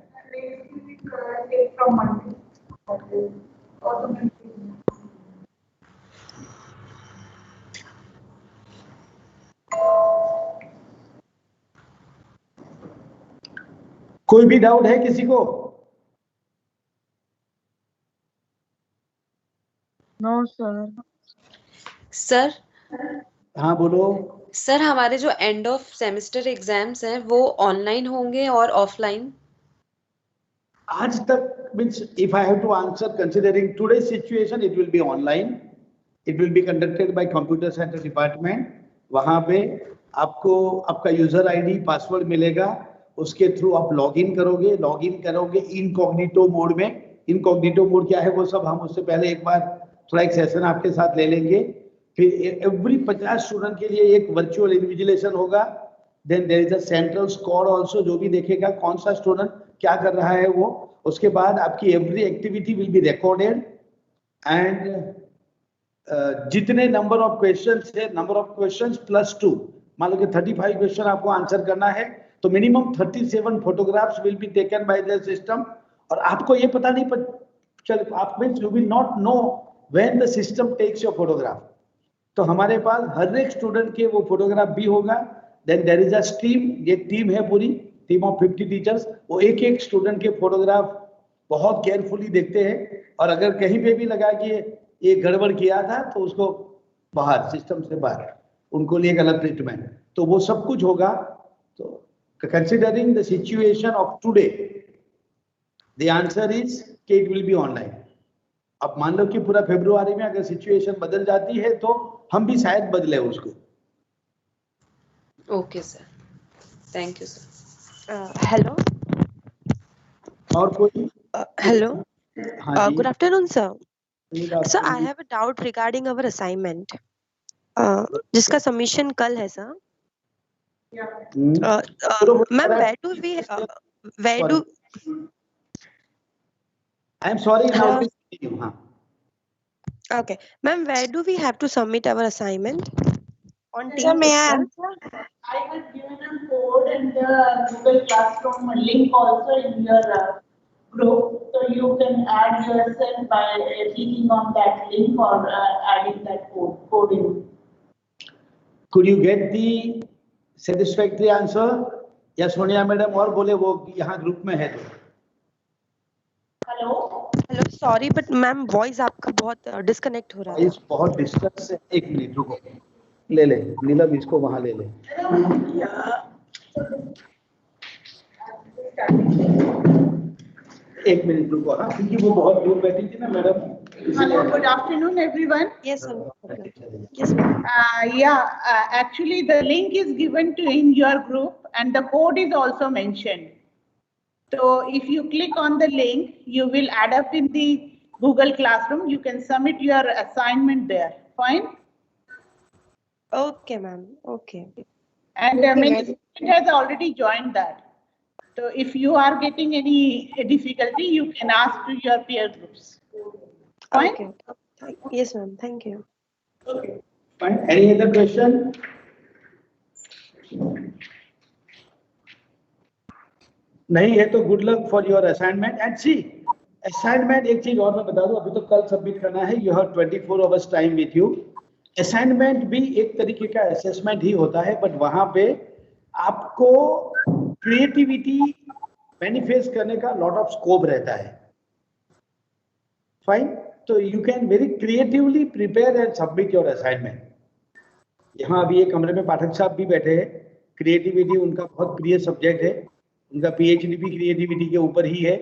कोई भी डाउट है किसी को? No sir. सर हाँ बोलो। सर हमारे जो एंड ऑफ सेमेस्टर एग्जाम्स हैं वो ऑनलाइन होंगे और ऑफलाइन? आज तक means if I have to answer considering today's situation, it will be online. It will be conducted by computer center department. वहाँ पे आपको आपका यूजर आईडी पासवर्ड मिलेगा, उसके थ्रू आप लॉगिन करोगे इनकॉग्निटो मोड में। इनकॉग्निटो मोड क्या है वो सब हम उससे पहले एक बार थोड़ा एक सेशन आपके साथ ले लेंगे। फिर एवरी 50 स्टूडेंट के लिए एक वर्चुअल इन्विजिलेशन होगा। Then there is a central squad also, जो भी देखेगा कौन सा स्टूडेंट क्या कर रहा है वो। उसके बाद आपकी every activity will be recorded and जितने नंबर ऑफ क्वेश्चंस है, नंबर ऑफ क्वेश्चंस +2, मान लो कि 35 क्वेश्चन आपको आंसर करना है तो minimum 37 photographs will be taken by the system. और आपको ये पता नहीं चल, आप means you will not know when the system takes your photograph. तो हमारे पास हर एक स्टूडेंट के वो फोटोग्राफ भी होगा। Then there is a team, ये टीम है पूरी, टीम ऑफ 50 टीचर्स, वो एक एक स्टूडेंट के फोटोग्राफ बहुत केयरफुली देखते हैं। और अगर कहीं पे भी लगा कि ये गड़बड़ किया था तो उसको बाहर, सिस्टम से बाहर, उनको लिए एक अलग ट्रीटमेंट। तो वो सब कुछ होगा। तो considering the situation of today, the answer is कि इट विल बी ऑनलाइन। अब मान लो कि पूरा फरवरी में अगर सिचुएशन बदल जाती है तो हम भी शायद बदले उसको। Okay sir, thank you sir. Hello. और कोई? Hello. हाँ जी। Good afternoon, sir. Good Sir, I afternoon. have a doubt regarding our assignment. जिसका सबमिशन कल है sir. Ma'am, where do I am sorry, now to continue. हाँ। Okay, ma'am, where do we have to submit our assignment? On Sir, Teams may I itself? answer? I have given a code and the Google Classroom link also in your group, so you can add yourself by clicking on that link or adding that code in. Could you get the satisfactory answer? या Sonia madam और बोले वो यहाँ group में है तो। Hello. Hello, sorry, but ma'am, voice आपका बहुत disconnect हो रहा है। इस बहुत डिस्टर्ब से, एक मिनट रुको, ले ले नीलम, इसको वहाँ ले ले। एक मिनट रुको, हाँ, क्योंकि वो बहुत दूर बैठी थी ना madam. Hello, good afternoon, everyone. Yes, sir. Yes, ma'am. Actually, the link is given to in your group, and the code is also mentioned. So, if you click on the link, you will add up in the Google Classroom. You can submit your assignment there. Fine. Okay, ma'am. Okay. And many students has already joined that. So, if you are getting any difficulty, you can ask to your peer groups. Fine. Okay. Yes, ma'am. Thank you. Okay. Fine. Any other question? नहीं है तो good luck for your assignment. And see assignment, एक चीज और मैं बता दूं, अभी तो कल सबमिट करना है। You have 24 hours time with you. Assignment भी एक तरीके का असेसमेंट ही होता है, बट वहां पे आपको क्रिएटिविटी मैनिफेस्ट करने का लॉट ऑफ स्कोप रहता है। फाइन, तो you can very creatively prepare and submit your assignment. यहाँ अभी एक कमरे में पाठक साहब भी बैठे हैं, क्रिएटिविटी उनका बहुत प्रिय सब्जेक्ट है, उनका पीएचडी भी क्रिएटिविटी के ऊपर ही है,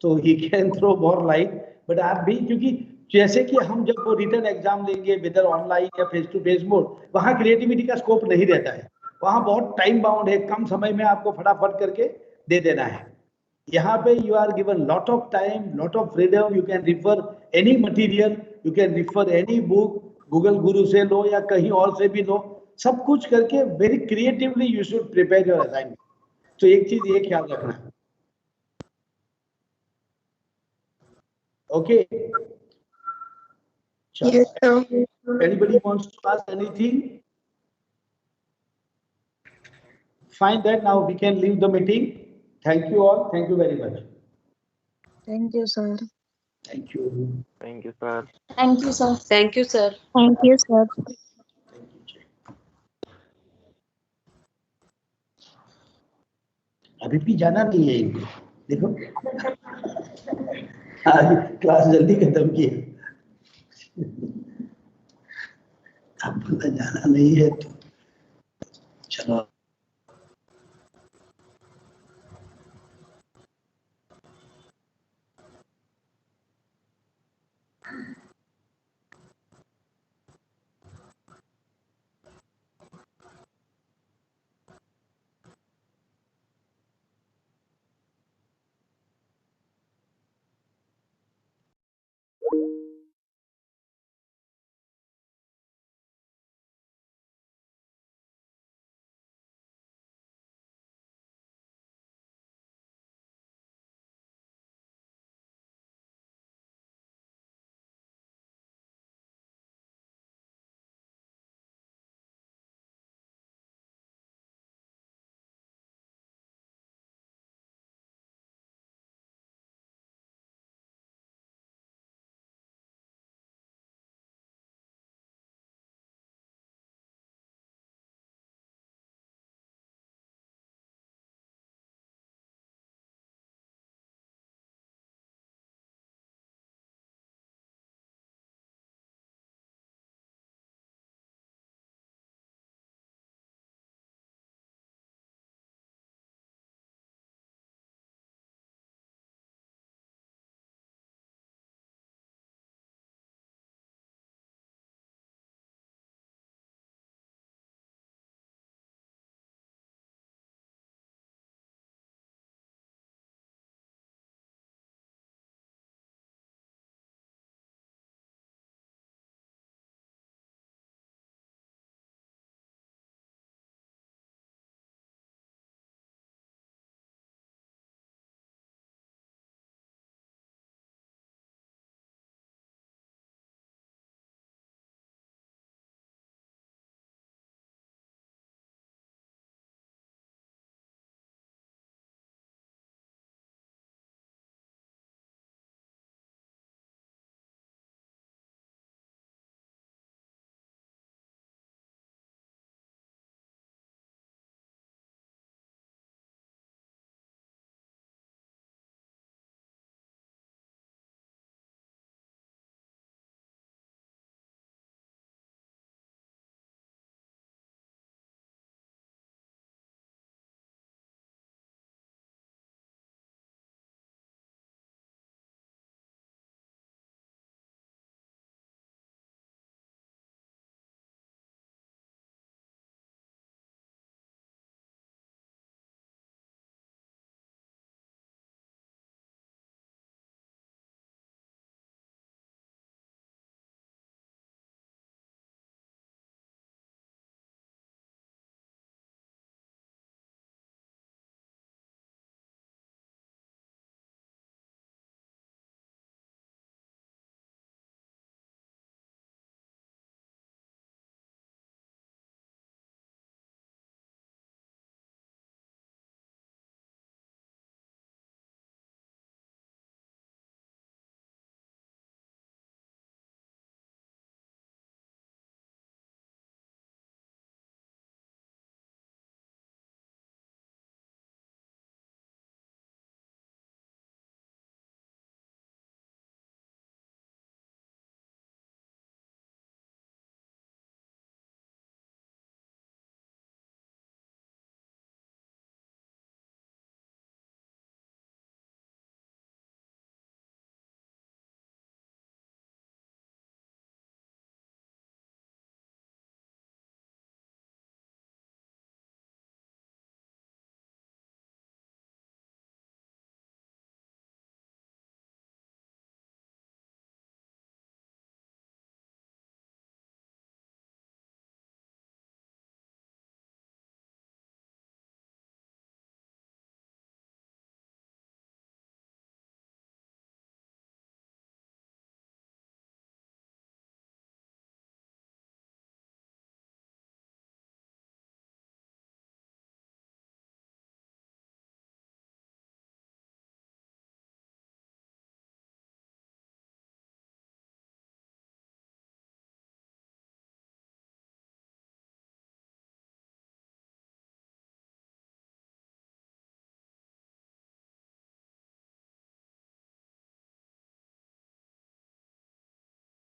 तो he can throw more light. But आप भी, क्योंकि जैसे कि हम जब वो रिटर्न एग्जाम लेंगे वेदर ऑनलाइन या फेस टू फेस मोड, वहाँ क्रिएटिविटी का स्कोप नहीं रहता है, वहाँ बहुत टाइम बाउंड है, कम समय में आपको फटाफट करके दे देना है। यहाँ पे you are given lot of time, lot of freedom, you can refer any material, you can refer any book, Google गुरु से लो या कहीं और से भी लो, सब कुछ करके very creatively you should prepare your assignment. तो एक चीज ये ख्याल रखना, okay? Yes, sir. Anybody wants to ask anything? Fine, then now we can leave the meeting. Thank you all. Thank you very much. Thank you, sir. Thank you. Thank you, sir. Thank you, sir. Thank you, sir. Thank you, sir. अभी भी जाना नहीं है इनको, देखो आज class जल्दी खत्म की है। अब जाना नहीं है तो चलो।